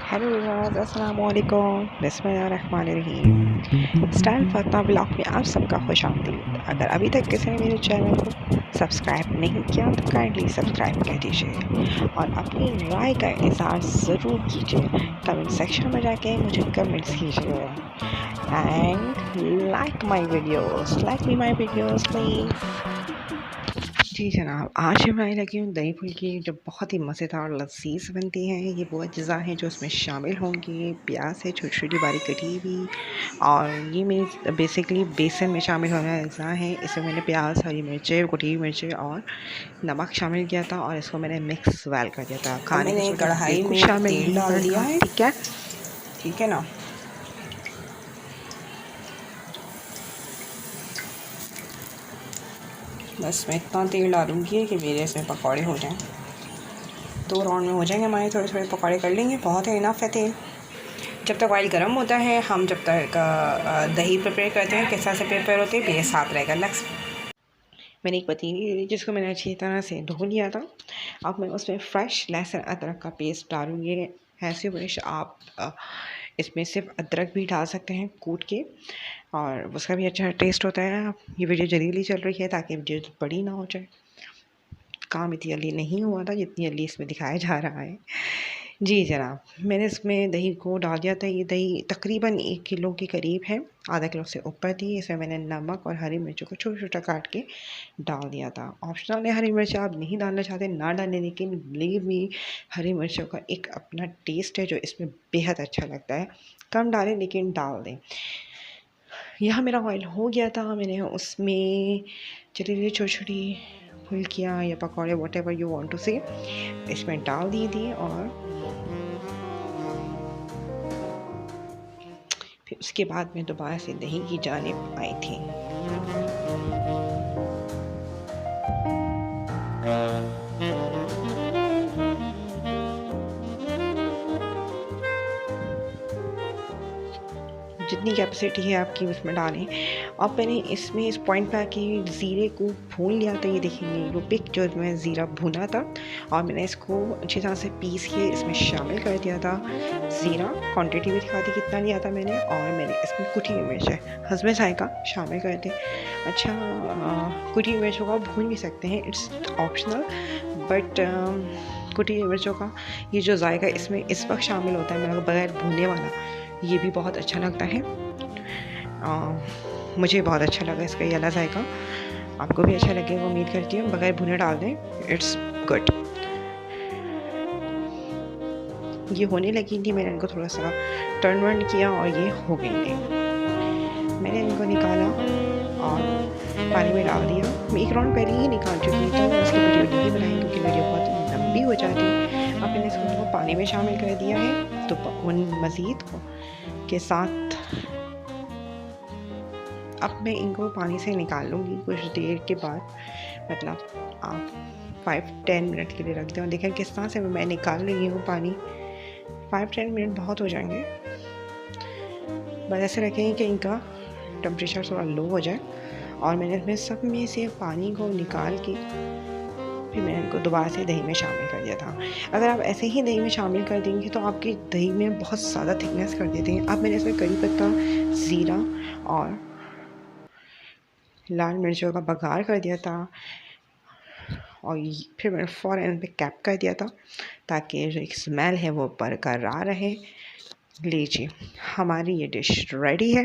Hello viewers, अस्सलाम वालेकुम। बिस्मिल्लाहिर्रहमानिर्रहीम। स्टाइल फातिमा ब्लॉग में आप सबका खुश आमदीद। अगर अभी तक किसी ने मेरे चैनल को सब्सक्राइब नहीं किया तो काइंडली सब्सक्राइब कर दीजिए और अपनी राय का इज़हार ज़रूर कीजिए। कमेंट सेक्शन में जाके मुझे कमेंट्स कीजिए and like my videos please. जी जनाब, आज मैं बनाने लगी हूँ दही फुल्की, जो बहुत ही मज़ेदार और लज़ीज़ बनती हैं। ये वो अज्जा हैं जो इसमें शामिल होंगे। प्याज है छोटी छोटी बारीक कटी हुई, और ये मेरी बेसिकली बेसन में शामिल होने वाला अज्जा है। इसमें मैंने प्याज, हरी मिर्चें, कुटी हुई मिर्चें और नमक शामिल किया था, और इसको मैंने मिक्स वेल कर दिया था। खाने की सोडा बिल्कुल शामिल नहीं करना, ठीक है? ठीक है ना। बस मैं इतना तेल डालूंगी कि मेरे इसमें पकौड़े हो जाएं। 2 राउंड में हो जाएंगे हमारे, थोड़े थोड़े पकौड़े कर लेंगे, बहुत है, इनफ है तेल। जब तक ऑयल गर्म होता है, हम जब तक दही प्रिपेयर करते हैं, किस तरह से प्रिपेयर होती है मेरे साथ रहेगा। नेक्स्ट, मैंने एक पतीली ली जिसको मैंने अच्छी तरह से धो लिया था। अब मैं उसमें फ्रेश लहसुन अदरक का पेस्ट डालूँगी। ऐसे विश आप इसमें सिर्फ अदरक भी डाल सकते हैं कूट के, और उसका भी अच्छा टेस्ट होता है। ये वीडियो जल्दी चल रही है ताकि वीडियो बड़ी ना हो जाए। काम इतनी जल्दी नहीं हुआ था जितनी जल्दी इसमें दिखाया जा रहा है। जी जनाब, मैंने इसमें दही को डाल दिया था। ये दही तकरीबन 1 किलो के करीब है, आधा किलो से ऊपर थी। इसमें मैंने नमक और हरी मिर्चों को छोटा छोटा काट के डाल दिया था। ऑप्शनल है, हरी मिर्च आप नहीं डालना चाहते ना डालें, लेकिन बिलीव मी, हरी मिर्चों का एक अपना टेस्ट है जो इसमें बेहद अच्छा लगता है। कम डालें लेकिन डाल दें। यह मेरा ऑयल हो गया था। मैंने उसमें छोटी छोटी फुल्कियाँ या पकौड़े whatever you want to say इसमें डाल दी थी, और फिर उसके बाद मैं दोबारा से दही की जानिब आई थी। जितनी कैपेसिटी है आपकी उसमें डालें। अब मैंने इसमें इस पॉइंट पे आके ज़ीरे को भून लिया था। ये देखेंगे वो पिक जो मैं ज़ीरा भुना था, और मैंने इसको अच्छी तरह से पीस के इसमें शामिल कर दिया था। ज़ीरा क्वांटिटी भी दिखा दी कितना लिया था मैंने, और मैंने इसमें कुटी हुई मिर्च है हस्बे जायका शामिल कर दें। अच्छा, कुटी हुई मिर्चों को आप भून भी सकते हैं, इट्स ऑप्शनल, बट कुटी हुई मिर्चों का ये जो जायका इसमें इस वक्त शामिल होता है, मेरा बगैर भूनने वाला, ये भी बहुत अच्छा लगता है। मुझे बहुत अच्छा लगा इसका ये वाला जायका। आपको भी अच्छा लगेगा उम्मीद करती हूँ। बगैर भुने डाल दें, इट्स गुड। ये होने लगी थी, मैंने इनको थोड़ा सा टर्न वर्न किया और ये हो गई थी। मैंने इनको निकाला और पानी में डाल दिया। मैं 1 राउंड पहले ही निकाल चुकी थी, तो उसकी वीडियो नहीं बनाई क्योंकि वीडियो बहुत लंबी हो जाती। अब मैंने इसको पानी में शामिल कर दिया है, तो उन मज़ीद को के साथ अब मैं इनको पानी से निकाल लूँगी कुछ देर के बाद। मतलब आप 5-10 मिनट के लिए रख दें, और देखें किस तरह से मैं निकाल रही हूँ पानी। 5-10 मिनट बहुत हो जाएंगे, बस ऐसे रखेंगे कि इनका टेम्परेचर थोड़ा लो हो जाए। और मैंने इसमें सब में से पानी को निकाल के फिर मैंने इनको दोबारा से दही में शामिल कर दिया था। अगर आप ऐसे ही दही में शामिल कर देंगे तो आपकी दही में बहुत ज़्यादा थिकनेस कर देते हैं। अब मैंने इसमें करी पत्ता, ज़ीरा और लाल मिर्चों का बघार कर दिया था, और फिर मैंने फ़ौरन पे कैप कर दिया था ताकि जो एक स्मेल है वो बरकरार रहे। लीजिए, हमारी ये डिश रेडी है।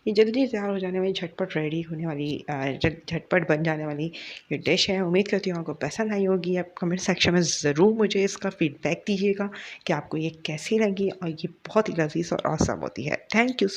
ये जल्दी तैयार हो जाने वाली, झटपट रेडी होने वाली, झटपट बन जाने वाली ये डिश है। उम्मीद करती हूँ आपको पसंद आई होगी। आप कमेंट सेक्शन में ज़रूर मुझे इसका फ़ीडबैक दीजिएगा कि आपको ये कैसी लगी, और ये बहुत ही लजीज़ और औसम होती है। Thank you.